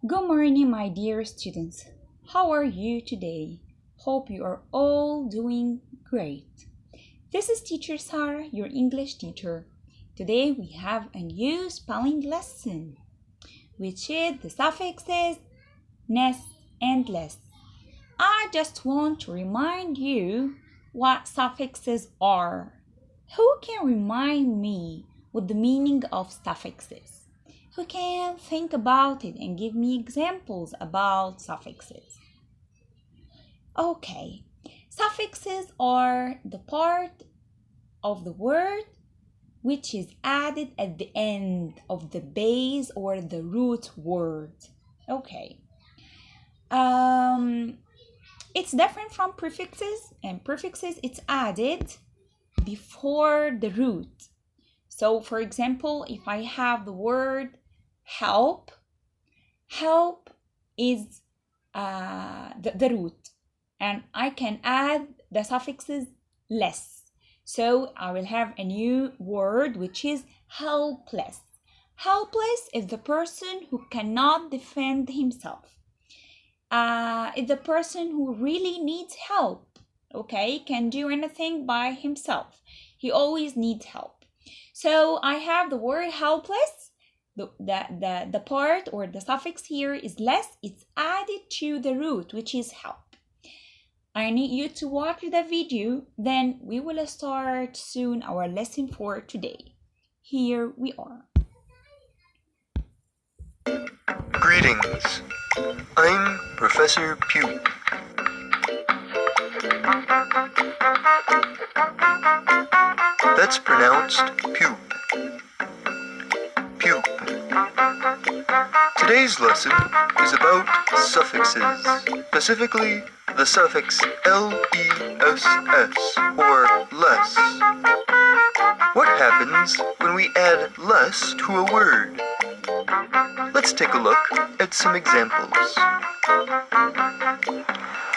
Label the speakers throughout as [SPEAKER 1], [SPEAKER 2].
[SPEAKER 1] Good morning, my dear students. How are you today? Hope you are all doing great. This is Teacher Sarah, your English teacher. Today we have a new spelling lesson, which is the suffixes ness and less. I just want to remind you what suffixes are. Who can remind me what the meaning of suffixes? Who can think about it and give me examples about suffixes? Okay, suffixes are the part of the word which is added at the end of the base or the root word. Okay. It's different from prefixes, and prefixes it's added before the root. So for example, if I have the word help is the root, and I can add the suffixes less. So I will have a new word which is helpless. Helpless is the person who cannot defend himself. It's the person who really needs help, okay? Can do anything by himself. He always needs help. So I have the word helpless. The part or the suffix here is less. It's added to the root, which is help. I need you to watch the video, then we will start soon our lesson for today. Here we are.
[SPEAKER 2] Greetings. I'm Professor Pugh. That's pronounced Pugh. Pugh. Today's lesson is about suffixes, specifically the suffix less or less. What happens when we add less to a word? Let's take a look at some examples.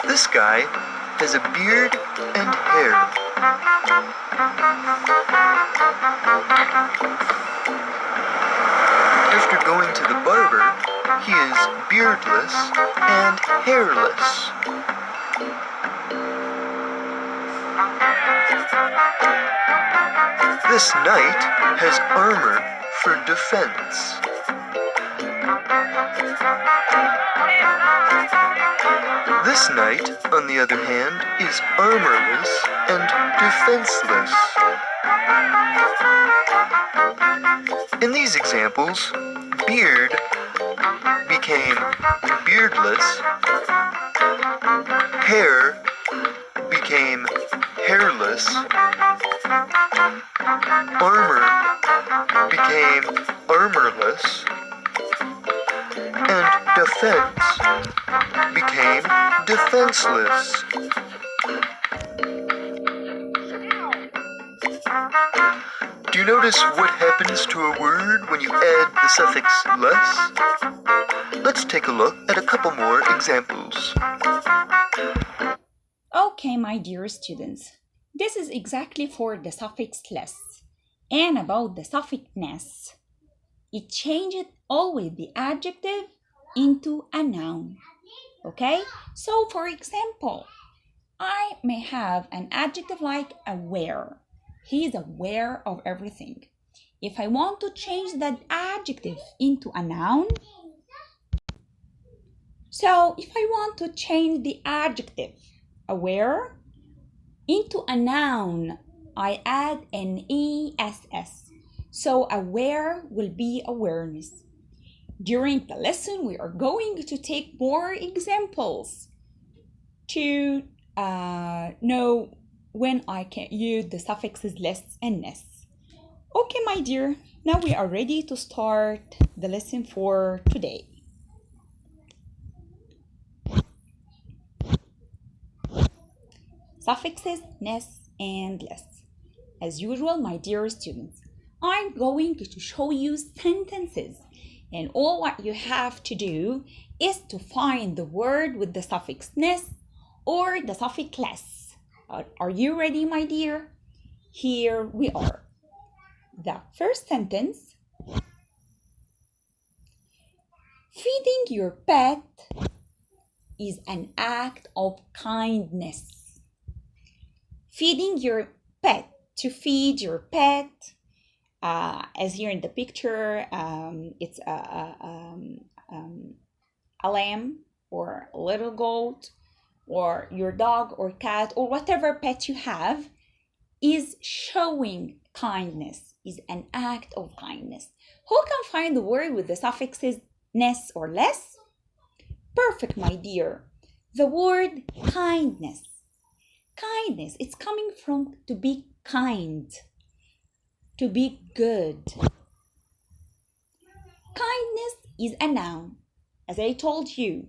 [SPEAKER 2] This guy has a beard and hair. After going to the barber, he is beardless and hairless. This knight has armor for defense. This knight, on the other hand, is armorless and defenseless. In these examples, beard became beardless, hair became hairless, armor became armorless, and defense became defenseless. Do you notice what happens to a word when you add the suffix less? Let's take a look at a couple more examples.
[SPEAKER 1] Okay, my dear students, this is exactly for the suffix less. And about the suffix ness, it changed always the adjective into a noun. Okay, so for example, I may have an adjective like aware. He is aware of everything. If I want to change that adjective into a noun, so if I want to change the adjective aware into a noun, I add an ess. So aware will be awareness. During the lesson, we are going to take more examples to know when I can use the suffixes less and ness. Okay, my dear, now we are ready to start the lesson for today. Suffixes ness and less. As usual, my dear students, I'm going to show you sentences, and all what you have to do is to find the word with the suffix ness or the suffix less. Are you ready, my dear? Here we are. The first sentence. Feeding your pet is an act of kindness. Feeding your pet. To feed your pet, as here in the picture, it's a lamb or a little goat or your dog or cat or whatever pet you have, is showing kindness, is an act of kindness. Who can find the word with the suffixes ness or less? Perfect, my dear. The word kindness. Kindness, it's coming from to be kind, to be good. Kindness is a noun. As I told you,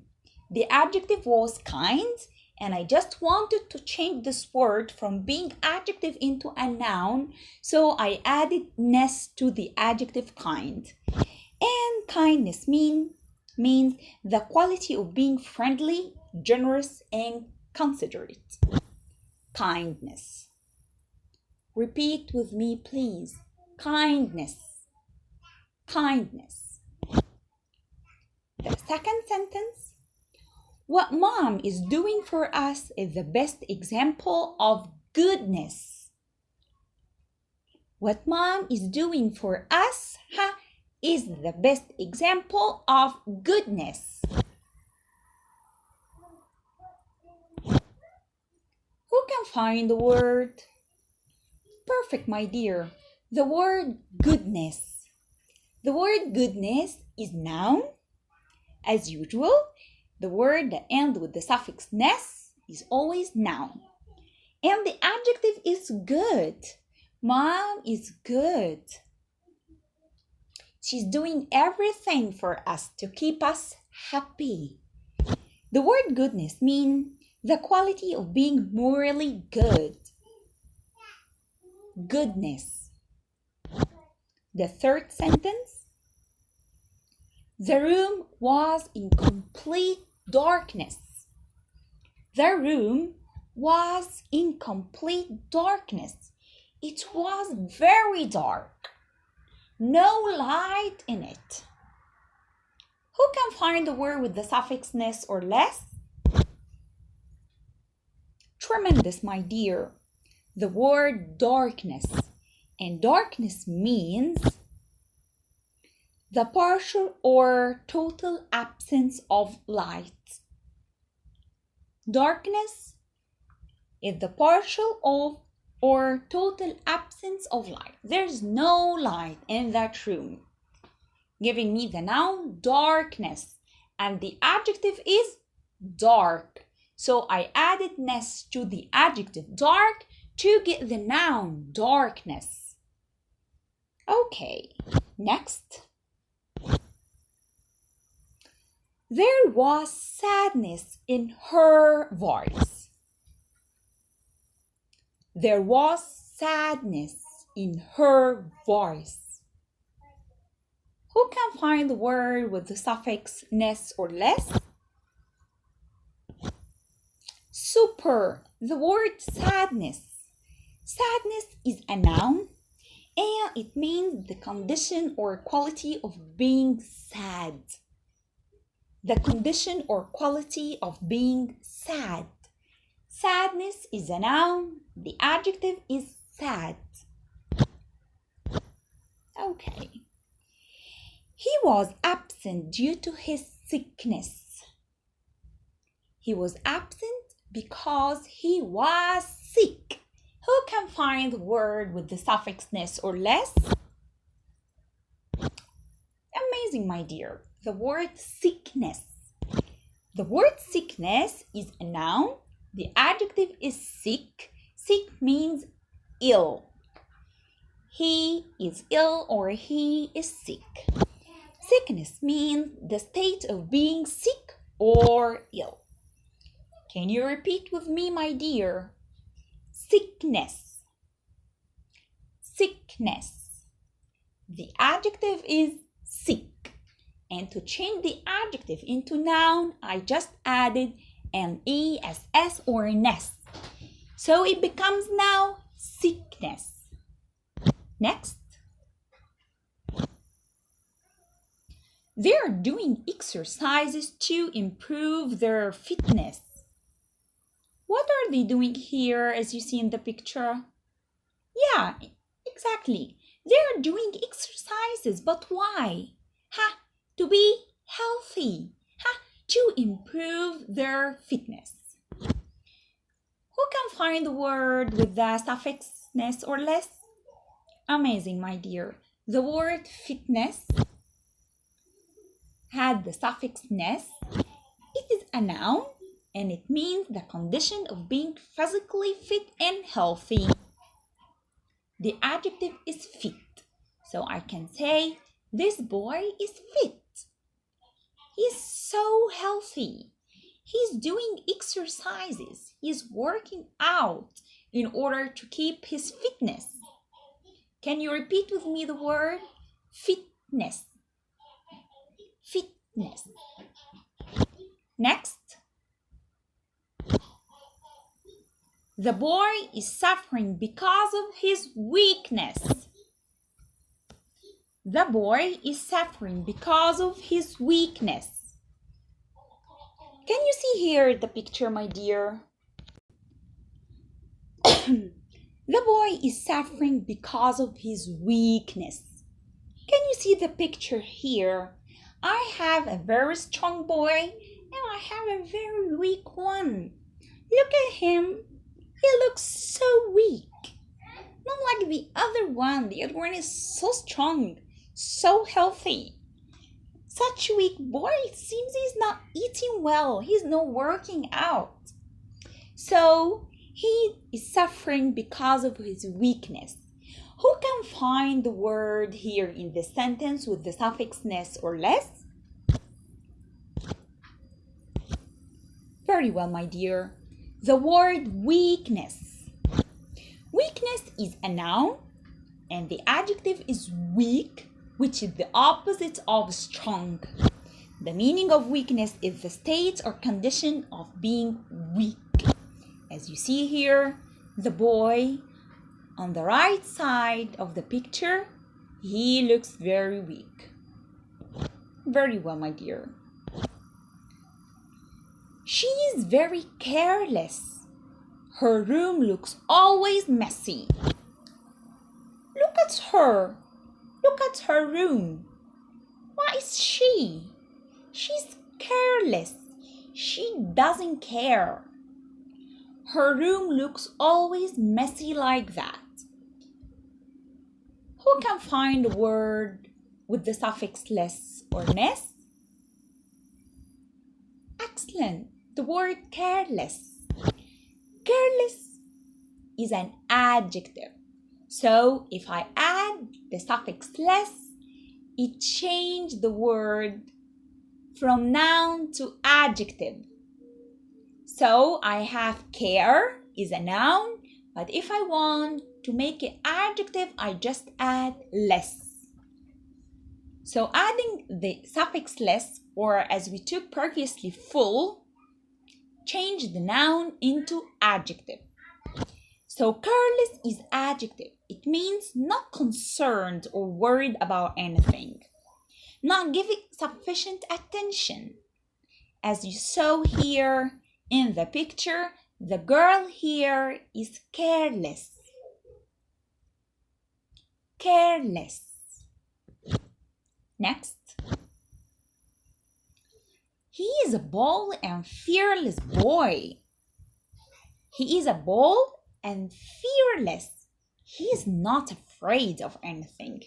[SPEAKER 1] the adjective was kind, and I just wanted to change this word from being adjective into a noun, so I added ness to the adjective kind. And kindness means the quality of being friendly, generous, and considerate. Kindness. Repeat with me, please. Kindness. Kindness. The second sentence. What mom is doing for us is the best example of goodness. What mom is doing for us is the best example of goodness. Who can find the word? Perfect, my dear. The word goodness. The word goodness is noun. As usual, the word that ends with the suffix ness is always noun. And the adjective is good. Mom is good. She's doing everything for us to keep us happy. The word goodness means the quality of being morally good. Goodness. The third sentence. The room was in complete darkness. The room was in complete darkness. It was very dark. No light in it. Who can find the word with the suffix ness or less? Tremendous, my dear. The word darkness. And darkness means the partial or total absence of light. Darkness is the partial or total absence of light. There's no light in that room. Giving me the noun darkness, and the adjective is dark. So I added ness to the adjective dark to get the noun darkness. Okay, next. There was sadness in her voice. There was sadness in her voice. Who can find the word with the suffix ness or less? Super. The word sadness. Sadness is a noun, and it means the condition or quality of being sad. The condition or quality of being sad. Sadness is a noun. The adjective is sad. Okay. He was absent due to his sickness. He was absent because he was sick. Who can find the word with the suffix ness or less? Amazing, my dear. The word sickness. The word sickness is a noun. The adjective is sick. Sick means ill. He is ill or he is sick. Sickness means the state of being sick or ill. Can you repeat with me, my dear? Sickness. Sickness. The adjective is sick. And to change the adjective into noun, I just added an ess or ness. So it becomes now sickness. Next. They're doing exercises to improve their fitness. What are they doing here as you see in the picture? Yeah, exactly. They're doing exercises, but why? To be healthy. To improve their fitness. Who can find the word with the suffix ness or less? Amazing, my dear. The word fitness had the suffix ness. It is a noun and it means the condition of being physically fit and healthy. The adjective is fit. So I can say, this boy is fit. He's so healthy. He's doing exercises. He's working out in order to keep his fitness. Can you repeat with me the word fitness? Fitness. Next. The boy is suffering because of his weakness. The boy is suffering because of his weakness. Can you see here the picture, my dear? The boy is suffering because of his weakness. Can you see the picture here? I have a very strong boy and I have a very weak one. Look at him. He looks so weak. Not like the other one. The other one is so strong, so healthy. Such a weak boy, it seems he's not eating well. He's not working out. So he is suffering because of his weakness. Who can find the word here in this sentence with the suffix ness or less? Very well, my dear. The word weakness. Weakness is a noun and the adjective is weak, which is the opposite of strong. The meaning of weakness is the state or condition of being weak. As you see here, the boy on the right side of the picture, he looks very weak. Very well, my dear. She is very careless. Her room looks always messy. Look at her. Look at her room. What is she? She's careless. She doesn't care. Her room looks always messy like that. Who can find a word with the suffix less or ness? Excellent. The word careless. Careless is an adjective. So if I add the suffix less, it changed the word from noun to adjective. So I have care is a noun, but if I want to make it adjective, I just add less. So adding the suffix less, or as we took previously full, changed the noun into adjective. So careless is adjective. It means not concerned or worried about anything. Not giving sufficient attention. As you saw here in the picture, the girl here is careless. Careless. Next. He is a bold and fearless boy. He is a bold and fearless. He is not afraid of anything.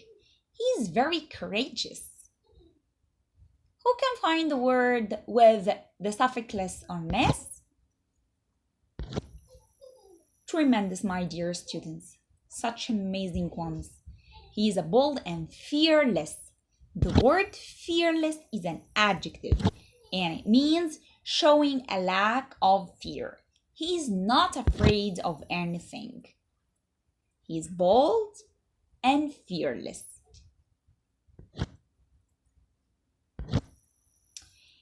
[SPEAKER 1] He is very courageous. Who can find the word with the suffix less or ness? Tremendous, my dear students. Such amazing ones. He is a bold and fearless. The word fearless is an adjective and it means showing a lack of fear. He is not afraid of anything. He is bold and fearless.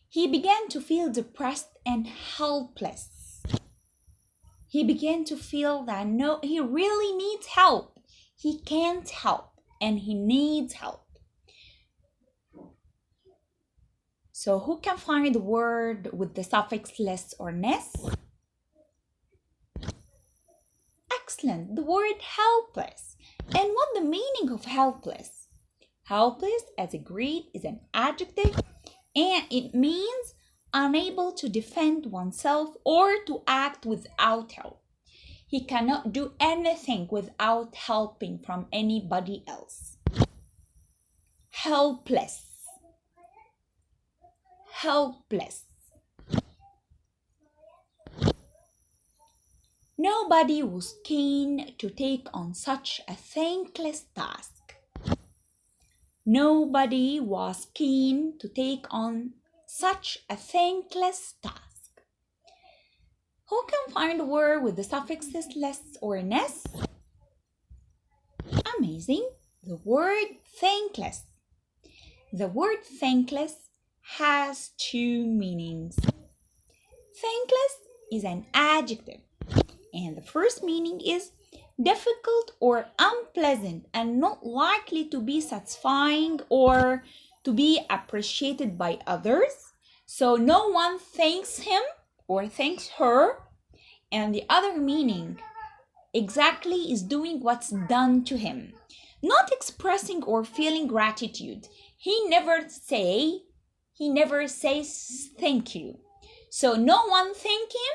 [SPEAKER 1] He began to feel depressed and helpless. He began to feel that no, he really needs help. He can't help and he needs help. So who can find the word with the suffix less or ness? Excellent, the word helpless. And what the meaning of helpless? Helpless, as agreed, is an adjective and it means unable to defend oneself or to act without help. He cannot do anything without helping from anybody else. Helpless. Helpless. Nobody was keen to take on such a thankless task. Nobody was keen to take on such a thankless task. Who can find a word with the suffixes less or ness? Amazing. The word thankless. The word thankless has two meanings. Thankless is an adjective, and the first meaning is difficult or unpleasant and not likely to be satisfying or to be appreciated by others. So no one thanks him or thanks her. And the other meaning exactly is doing what's done to him, not expressing or feeling gratitude. He never says thank you. So no one thank him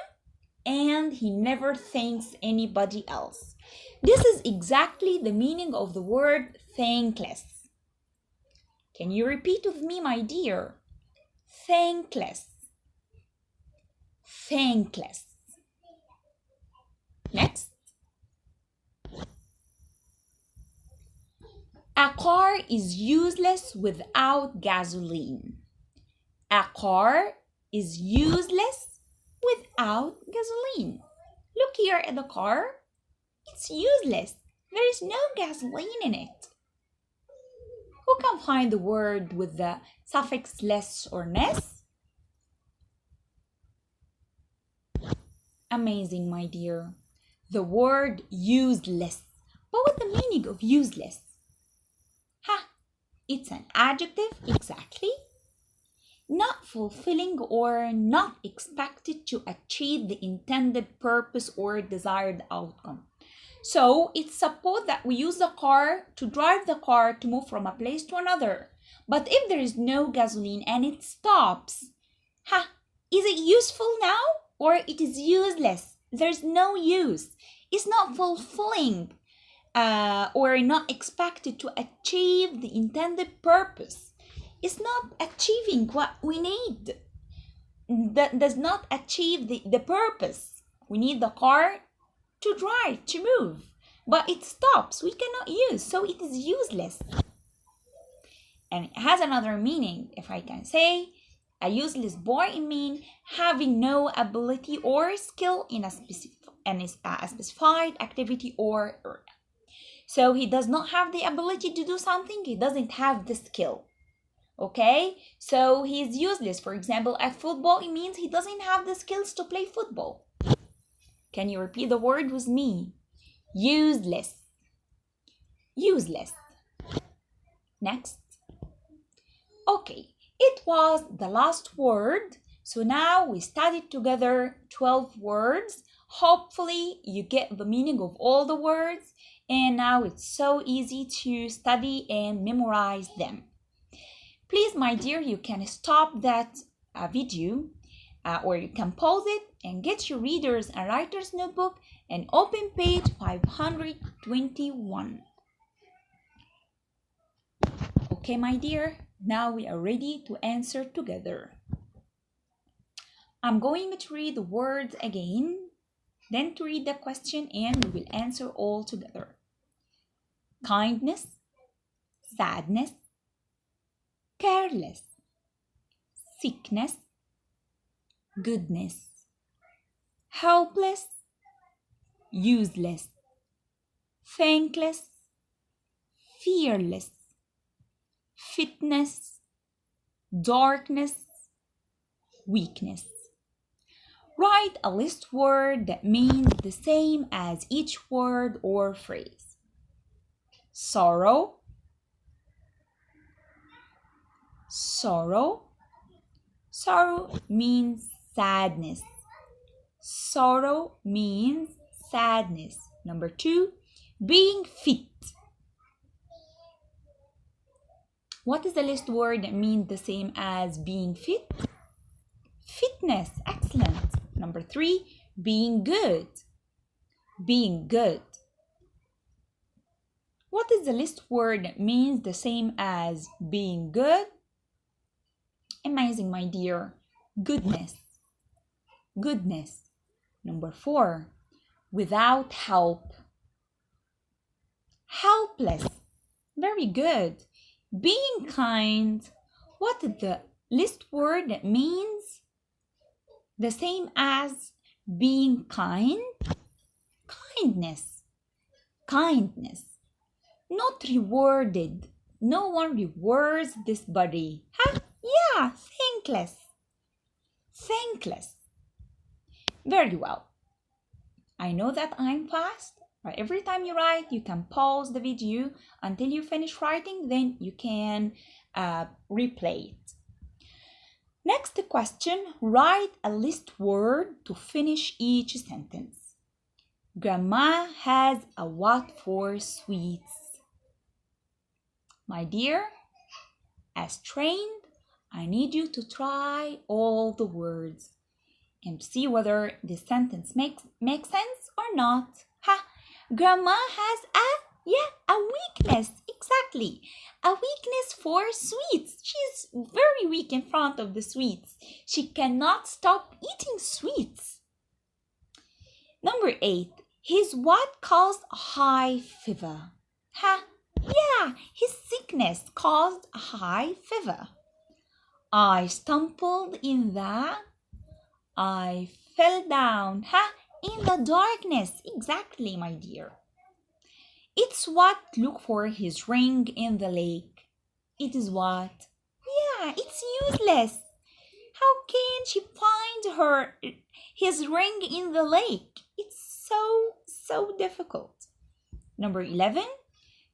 [SPEAKER 1] and he never thanks anybody else. This is exactly the meaning of the word thankless. Can you repeat with me, my dear? Thankless. Thankless. Next. A car is useless without gasoline. A car is useless without gasoline. Look here at the car. It's useless. There is no gasoline in it. Who can find the word with the suffix less or ness? Amazing, my dear. The word useless. But what's the meaning of useless? It's an adjective, exactly. Not fulfilling or not expected to achieve the intended purpose or desired outcome. So it's supposed that we use the car to drive the car to move from a place to another. But if there is no gasoline and it stops, is it useful now or it is useless? There's no use. It's not fulfilling or not expected to achieve the intended purpose. It's not achieving what we need. That does not achieve the purpose. We need the car to drive, to move. But it stops. We cannot use. So it is useless. And it has another meaning. If I can say, a useless boy, it means having no ability or skill in a specified activity or area. So he does not have the ability to do something. He doesn't have the skill. Okay, so he's useless. For example, at football, it means he doesn't have the skills to play football. Can you repeat the word with me? Useless. Useless. Next. Okay, it was the last word. So now we studied together 12 words. Hopefully you get the meaning of all the words. And now it's so easy to study and memorize them. Please, my dear, you can stop that video or you can pause it and get your readers and writers notebook and open page 521. Okay, my dear, now we are ready to answer together. I'm going to read the words again, then to read the question and we will answer all together. Kindness, sadness, careless, sickness, goodness, helpless, useless, thankless, fearless, fitness, darkness, weakness. Write a list word that means the same as each word or phrase. Sorrow, sorrow, Sorrow means sadness. Sorrow means sadness. Number 2, being fit. What is the last word that means the same as being fit? Fitness. Excellent. Number 3, being good. Being good. What is the last word that means the same as being good? Amazing, my dear. Goodness. Goodness. Number 4, without help. Helpless. Very good. Being kind. What is the last word that means the same as being kind? Kindness. Kindness. Not rewarded. No one rewards this body. Huh? Yeah, thankless. Thankless. Very well. I know that I'm fast, but every time you write, you can pause the video until you finish writing, then you can replay it. Next question, write a list word to finish each sentence. Grandma has a what for sweets? My dear, as trained, I need you to try all the words and see whether the sentence makes sense or not. Ha! Grandma has a weakness. Exactly. A weakness for sweets. She's very weak in front of the sweets. She cannot stop eating sweets. Number 8. His what caused a high fever? Ha! Yeah, his sickness caused a high fever. I stumbled in the... I fell down. Ha! In the darkness. Exactly, my dear. It's what look for his ring in the lake. It is what? Yeah, it's useless. How can she find his ring in the lake? It's so difficult. Number 11.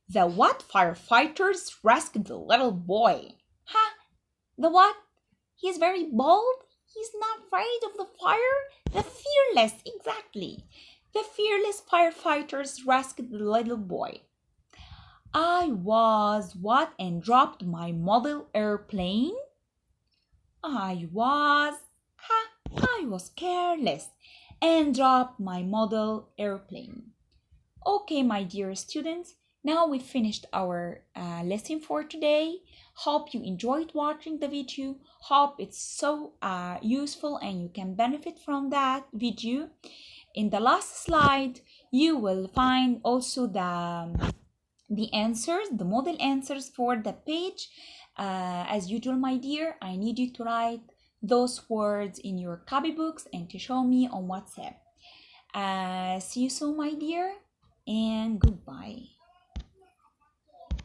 [SPEAKER 1] The what firefighters rescued the little boy? Ha! The what? He is very bold. He's not afraid of the fire. The fearless, exactly. The fearless firefighters rescued the little boy. I was what and dropped my model airplane? I was careless and dropped my model airplane. Okay, my dear students, now we finished our lesson for today. Hope you enjoyed watching the video. Hope it's so useful and you can benefit from that video. In the last slide, you will find also the answers, the model answers for the page. As usual, my dear, I need you to write those words in your copybooks and to show me on WhatsApp. See you soon, my dear, and goodbye.